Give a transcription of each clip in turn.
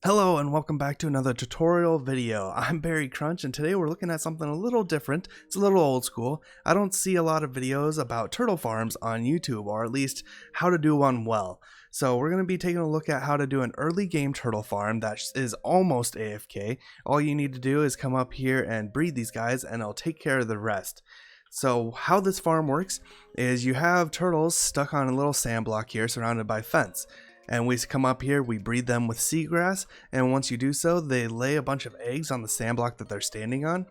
Hello and welcome back to another tutorial video. I'm Barry Crunch and today we're looking at something a little different. It's a little old school. I don't see a lot of videos about turtle farms on YouTube, or at least how to do one well. So we're going to be taking a look at how to do an early game turtle farm that is almost AFK. All you need to do is come up here and breed these guys and it'll take care of the rest. So how this farm works is you have turtles stuck on a little sand block here surrounded by fence. And we come up here, we breed them with seagrass, and once you do so, they lay a bunch of eggs on the sand block that they're standing on.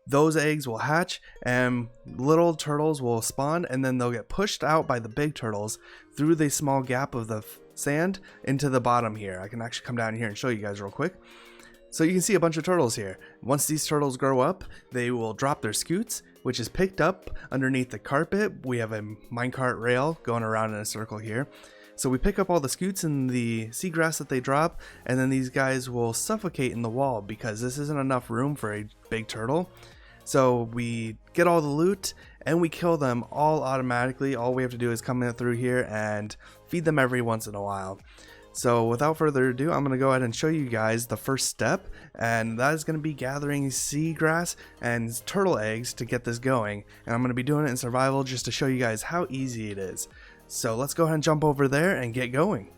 Those eggs will hatch, and little turtles will spawn, and then they'll get pushed out by the big turtles through the small gap of the sand into the bottom here. I can actually come down here and show you guys real quick. So you can see a bunch of turtles here. Once these turtles grow up, they will drop their scutes, which is picked up underneath the carpet. We have a minecart rail going around in a circle here. So we pick up all the scutes and the seagrass that they drop, and then these guys will suffocate in the wall because this isn't enough room for a big turtle. So we get all the loot and we kill them all automatically. All we have to do is come in through here and feed them every once in a while. So without further ado, I'm going to go ahead and show you guys the first step, and that is going to be gathering seagrass and turtle eggs to get this going. And I'm going to be doing it in survival just to show you guys how easy it is. So let's go ahead and jump over there and get going.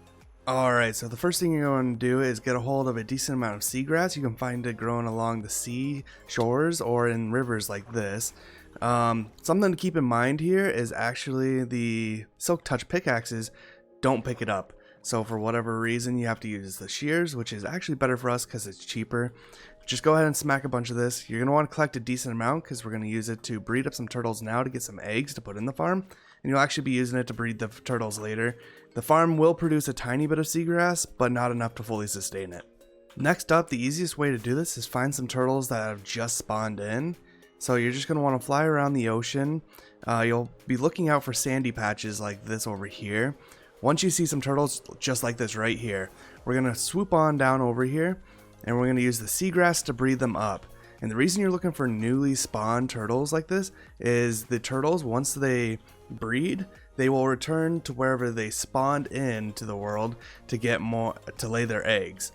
Alright, so the first thing you're going to do is get a hold of a decent amount of seagrass. You can find it growing along the sea shores or in rivers like this. Something to keep in mind here is actually the silk touch pickaxes don't pick it up. So for whatever reason you have to use the shears, which is actually better for us because it's cheaper. Just go ahead and smack a bunch of this. You're going to want to collect a decent amount because we're going to use it to breed up some turtles now to get some eggs to put in the farm. And you'll actually be using it to breed the turtles later. The farm will produce a tiny bit of seagrass, but not enough to fully sustain it. Next up, the easiest way to do this is find some turtles that have just spawned in. So you're just going to want to fly around the ocean. You'll be looking out for sandy patches like this over here. Once you see some turtles just like this right here, we're going to swoop on down over here and we're going to use the seagrass to breed them up. And the reason you're looking for newly spawned turtles like this is the turtles, once they breed, they will return to wherever they spawned into the world to get more to lay their eggs.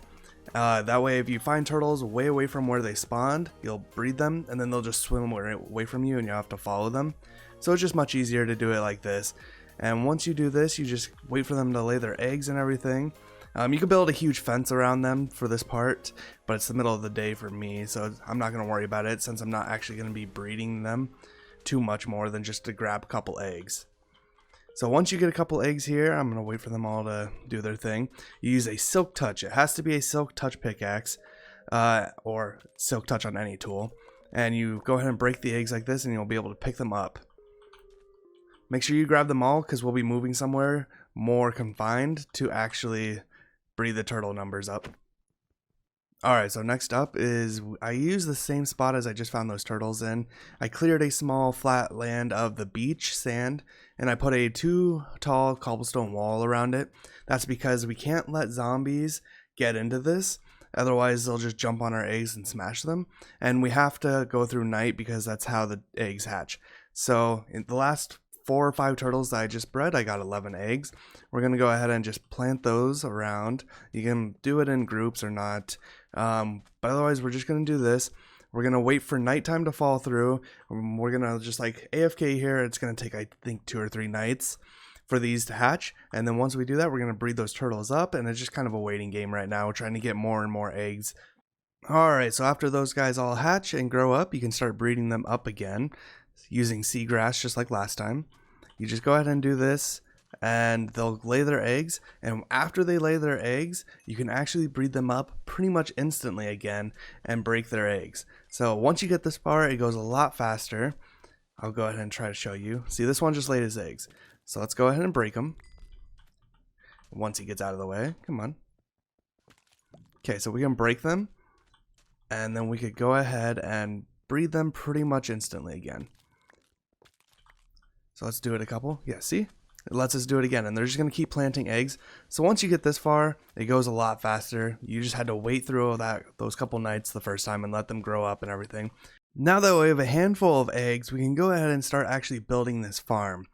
That way, if you find turtles way away from where they spawned, you'll breed them and then they'll just swim away from you and you'll have to follow them. So it's just much easier to do it like this. And once you do this, you just wait for them to lay their eggs and everything. You can build a huge fence around them for this part, but it's the middle of the day for me, so I'm not going to worry about it since I'm not actually going to be breeding them too much more than just to grab a couple eggs. So once you get a couple eggs here, I'm going to wait for them all to do their thing. You use a silk touch. It has to be a silk touch pickaxe or silk touch on any tool. And you go ahead and break the eggs like this and you'll be able to pick them up. Make sure you grab them all because we'll be moving somewhere more confined to actually breed the turtle numbers up. Alright, so next up is I use the same spot as I just found those turtles in. I cleared a small flat land of the beach sand and I put a 2 tall cobblestone wall around it. That's because we can't let zombies get into this, otherwise they'll just jump on our eggs and smash them, and we have to go through night because that's how the eggs hatch. So in the last 4 or 5 turtles that I just bred, I got 11 eggs. We're going to go ahead and just plant those around. You can do it in groups or not, but otherwise we're just going to do this. We're going to wait for nighttime to fall through. We're going to just like AFK here. It's going to take, I think, 2 or 3 nights for these to hatch, and then once we do that, we're going to breed those turtles up, and it's just kind of a waiting game right now. We're trying to get more and more eggs. Alright, so after those guys all hatch and grow up, you can start breeding them up again using seagrass just like last time. You just go ahead and do this and they'll lay their eggs, and after they lay their eggs you can actually breed them up pretty much instantly again and break their eggs. So once you get this far, it goes a lot faster. I'll go ahead and try to show you. See, this one just laid his eggs, so let's go ahead and break him once he gets out of the way. Come on. Okay, so we can break them and then we could go ahead and breed them pretty much instantly again. So let's do it a couple. Yeah, see? It lets us do it again, and they're just going to keep planting eggs. So once you get this far, it goes a lot faster. You just had to wait through those couple nights the first time and let them grow up and everything. Now that we have a handful of eggs, we can go ahead and start actually building this farm.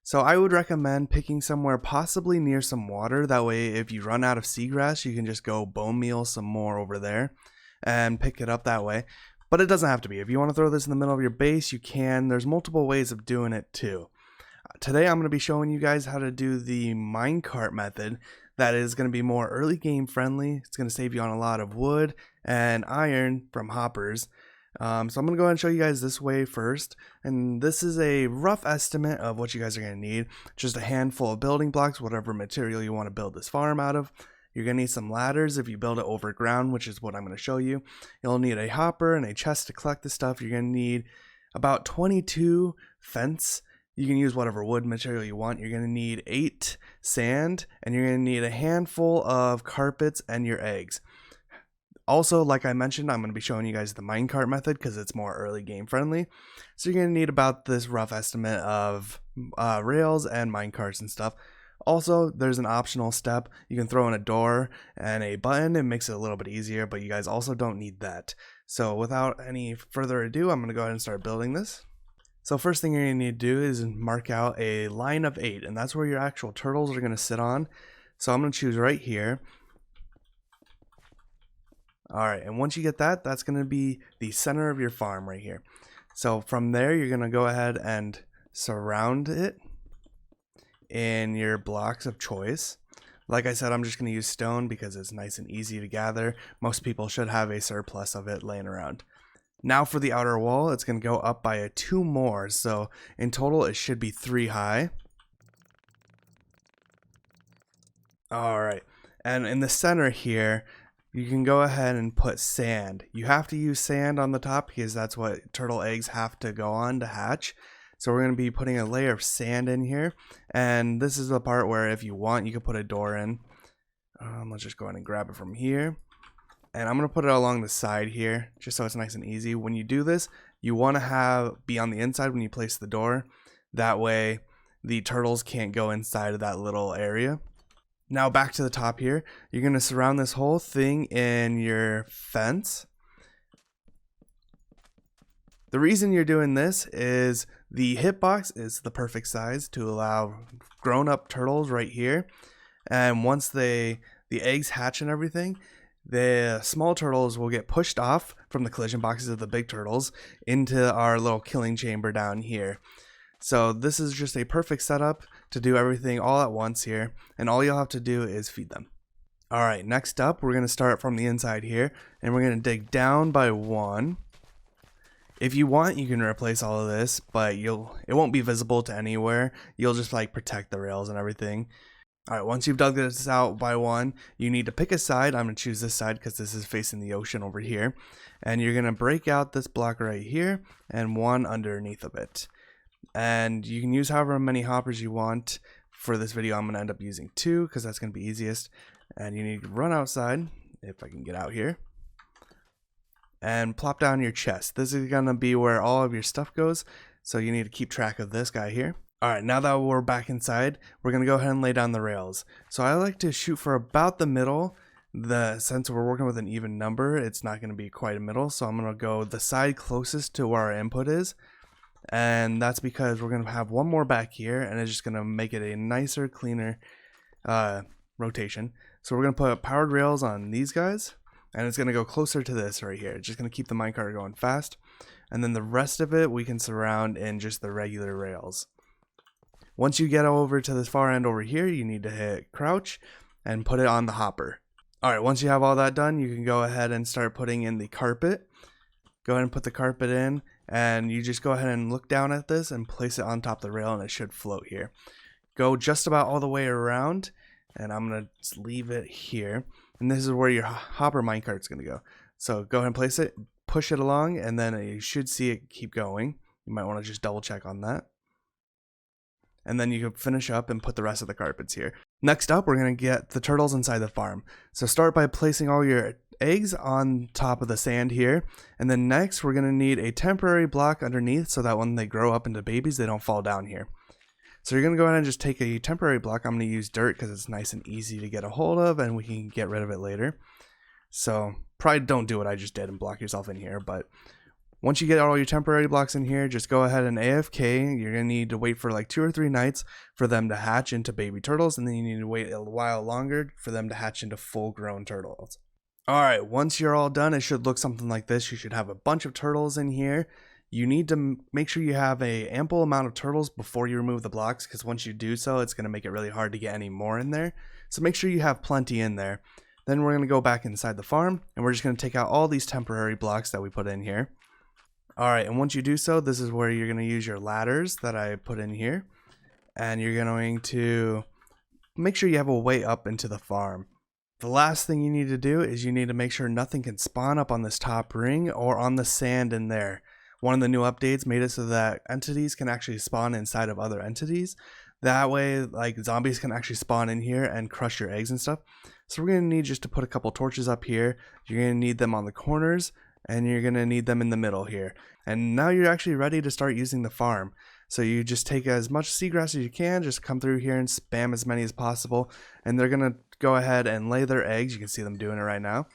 So I would recommend picking somewhere possibly near some water. That way if you run out of seagrass, you can just go bone meal some more over there and pick it up that way. But it doesn't have to be. If you want to throw this in the middle of your base, you can. There's multiple ways of doing it too. Today I'm going to be showing you guys how to do the minecart method that is going to be more early game friendly. It's going to save you on a lot of wood and iron from hoppers. So I'm going to go ahead and show you guys this way first, and this is a rough estimate of what you guys are going to need. Just a handful of building blocks, whatever material you want to build this farm out of. You're going to need some ladders if you build it over ground, which is what I'm going to show you. You'll need a hopper and a chest to collect the stuff. You're going to need about 22 fence. You can use whatever wood material you want. You're going to need 8 sand, and you're going to need a handful of carpets and your eggs. Also, like I mentioned, I'm going to be showing you guys the minecart method because it's more early game friendly. So you're going to need about this rough estimate of rails and minecarts and stuff. Also, there's an optional step. You can throw in a door and a button. It makes it a little bit easier, but you guys also don't need that. So without any further ado, I'm going to go ahead and start building this. So first thing you're going to need to do is mark out a line of 8, and that's where your actual turtles are going to sit on. So I'm going to choose right here. Alright, and once you get that, that's going to be the center of your farm right here. So from there, you're going to go ahead and surround it in your blocks of choice. Like I said, I'm just going to use stone because it's nice and easy to gather. Most people should have a surplus of it laying around. Now for the outer wall, it's going to go up by 2 more. So in total, it should be 3 high. Alright, and in the center here, you can go ahead and put sand. You have to use sand on the top because that's what turtle eggs have to go on to hatch. So we're going to be putting a layer of sand in here. And this is the part where if you want, you can put a door in. Let's just go ahead and grab it from here. And I'm going to put it along the side here, just so it's nice and easy. When you do this, you want to be on the inside when you place the door. That way, the turtles can't go inside of that little area. Now back to the top here, you're going to surround this whole thing in your fence. The reason you're doing this is the hitbox is the perfect size to allow grown-up turtles right here. And once the eggs hatch and everything, the small turtles will get pushed off from the collision boxes of the big turtles into our little killing chamber down here. So this is just a perfect setup to do everything all at once here, and all you'll have to do is feed them. Alright, next up we're going to start from the inside here, and we're going to dig down by 1. If you want, you can replace all of this, but it won't be visible to anywhere. You'll just like protect the rails and everything. Alright, once you've dug this out by 1, you need to pick a side. I'm going to choose this side because this is facing the ocean over here. And you're going to break out this block right here and 1 underneath of it. And you can use however many hoppers you want. For this video, I'm going to end up using 2 because that's going to be easiest. And you need to run outside, if I can get out here, and plop down your chest. This is going to be where all of your stuff goes, so you need to keep track of this guy here. Alright, now that we're back inside, we're going to go ahead and lay down the rails. So I like to shoot for about the middle. Since we're working with an even number, it's not going to be quite a middle, so I'm going to go the side closest to where our input is. And that's because we're going to have 1 more back here, and it's just going to make it a nicer, cleaner rotation. So we're going to put powered rails on these guys, and it's going to go closer to this right here. It's just going to keep the minecart going fast. And then the rest of it we can surround in just the regular rails. Once you get over to this far end over here, you need to hit crouch and put it on the hopper. Alright, once you have all that done, you can go ahead and start putting in the carpet. Go ahead and put the carpet in, and you just go ahead and look down at this and place it on top of the rail, and it should float here. Go just about all the way around, and I'm going to just leave it here. And this is where your hopper minecart is going to go. So go ahead and place it, push it along, and then you should see it keep going. You might want to just double check on that. And then you can finish up and put the rest of the carpets here. Next up, we're going to get the turtles inside the farm. So start by placing all your eggs on top of the sand here, and then next we're going to need a temporary block underneath so that when they grow up into babies they don't fall down here. So you're going to go ahead and just take a temporary block. I'm going to use dirt because it's nice and easy to get a hold of, and we can get rid of it later. So probably don't do what I just did and block yourself in here, but Once you get all your temporary blocks in here, just go ahead and AFK. You're going to need to wait for like 2 or 3 nights for them to hatch into baby turtles, and then you need to wait a while longer for them to hatch into full grown turtles. Alright, once you're all done, it should look something like this. You should have a bunch of turtles in here. You need to make sure you have a ample amount of turtles before you remove the blocks, because once you do so, it's going to make it really hard to get any more in there. So make sure you have plenty in there. Then we're going to go back inside the farm, and we're just going to take out all these temporary blocks that we put in here. Alright, and once you do so, this is where you're going to use your ladders that I put in here. And you're going to make sure you have a way up into the farm. The last thing you need to do is you need to make sure nothing can spawn up on this top ring or on the sand in there. One of the new updates made it so that entities can actually spawn inside of other entities. That way, like, zombies can actually spawn in here and crush your eggs and stuff. So we're going to need just to put a couple torches up here. You're going to need them on the corners, and you're going to need them in the middle here. And now you're actually ready to start using the farm. So you just take as much seagrass as you can, just come through here and spam as many as possible, and they're going to go ahead and lay their eggs. You can see them doing it right now.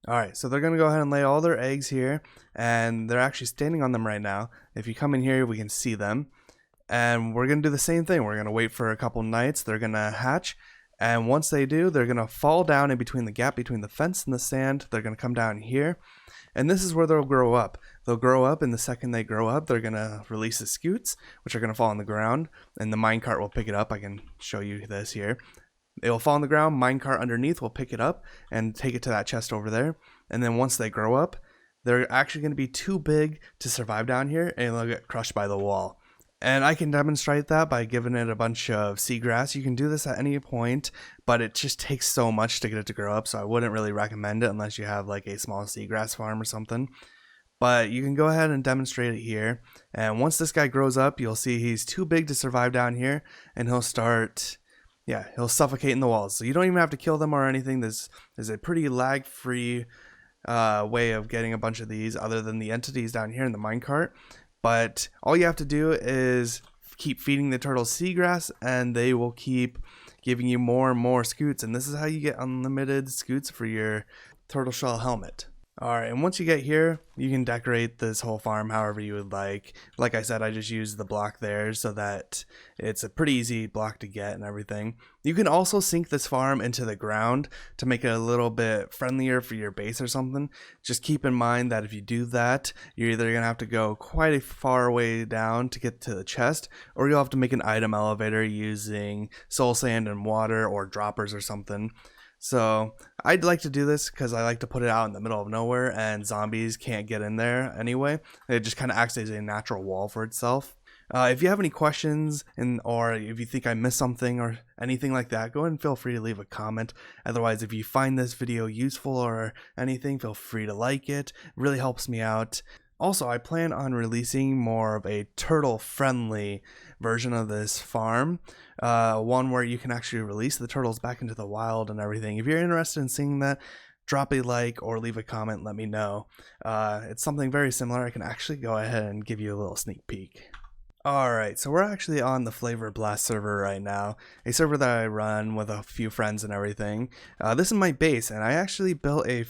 Alright, so they're going to go ahead and lay all their eggs here, and they're actually standing on them right now. If you come in here, we can see them. And we're going to do the same thing. We're going to wait for a couple nights. They're going to hatch, and once they do, they're going to fall down in between the gap between the fence and the sand. They're going to come down here, and this is where they'll grow up. They'll grow up, and the second they grow up, they're going to release the scutes, which are going to fall on the ground, and the minecart will pick it up. I can show you this here. It will fall on the ground, minecart underneath will pick it up and take it to that chest over there. And then once they grow up, they're actually going to be too big to survive down here, and they'll get crushed by the wall. And I can demonstrate that by giving it a bunch of seagrass. You can do this at any point, but it just takes so much to get it to grow up, so I wouldn't really recommend it unless you have like a small seagrass farm or something. But you can go ahead and demonstrate it here. And once this guy grows up, you'll see he's too big to survive down here, and he'll start... yeah, he'll suffocate in the walls. So you don't even have to kill them or anything. This is a pretty lag-free way of getting a bunch of these other than the entities down here in the minecart. But all you have to do is keep feeding the turtles seagrass, and they will keep giving you more and more scutes. And this is how you get unlimited scutes for your turtle shell helmet. Alright, and once you get here, you can decorate this whole farm however you would like. Like I said, I just used the block there so that it's a pretty easy block to get and everything. You can also sink this farm into the ground to make it a little bit friendlier for your base or something. Just keep in mind that if you do that, you're either going to have to go quite a far way down to get to the chest, or you'll have to make an item elevator using soul sand and water or droppers or something. So I'd like to do this because I like to put it out in the middle of nowhere and zombies can't get in there anyway. It just kind of acts as a natural wall for itself. If you have any questions or if you think I missed something or anything like that, go ahead and feel free to leave a comment. Otherwise, if you find this video useful or anything, feel free to like it. It really helps me out. Also, I plan on releasing more of a turtle-friendly version of this farm. One where you can actually release the turtles back into the wild and everything. If you're interested in seeing that, drop a like or leave a comment, let me know. It's something very similar. I can actually go ahead and give you a little sneak peek. Alright, so we're actually on the Flavor Blast server right now, a server that I run with a few friends and everything. This is my base, and I actually built a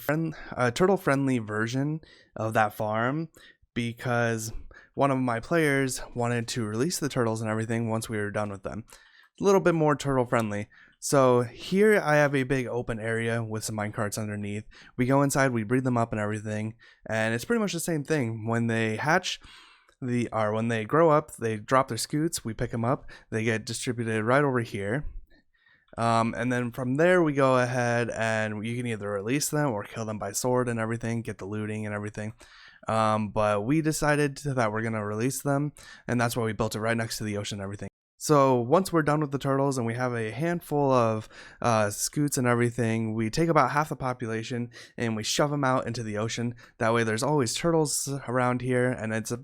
turtle-friendly version of that farm because one of my players wanted to release the turtles and everything once we were done with them. A little bit more turtle-friendly. So here I have a big open area with some minecarts underneath. We go inside, we breed them up and everything, and it's pretty much the same thing. When they hatch... when they grow up, they drop their scutes, we pick them up, they get distributed right over here. And then from there we go ahead and you can either release them or kill them by sword and everything, get the looting and everything. But we decided that we're going to release them, and that's why we built it right next to the ocean and everything. So once we're done with the turtles and we have a handful of scutes and everything, we take about half the population and we shove them out into the ocean. That way there's always turtles around here, and it's a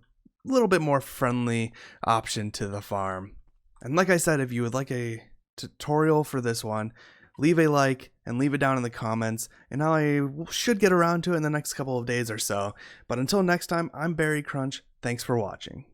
little bit more friendly option to the farm. And like I said, if you would like a tutorial for this one, leave a like and leave it down in the comments, and I should get around to it in the next couple of days or so. But until next time, I'm Barry Crunch. Thanks for watching.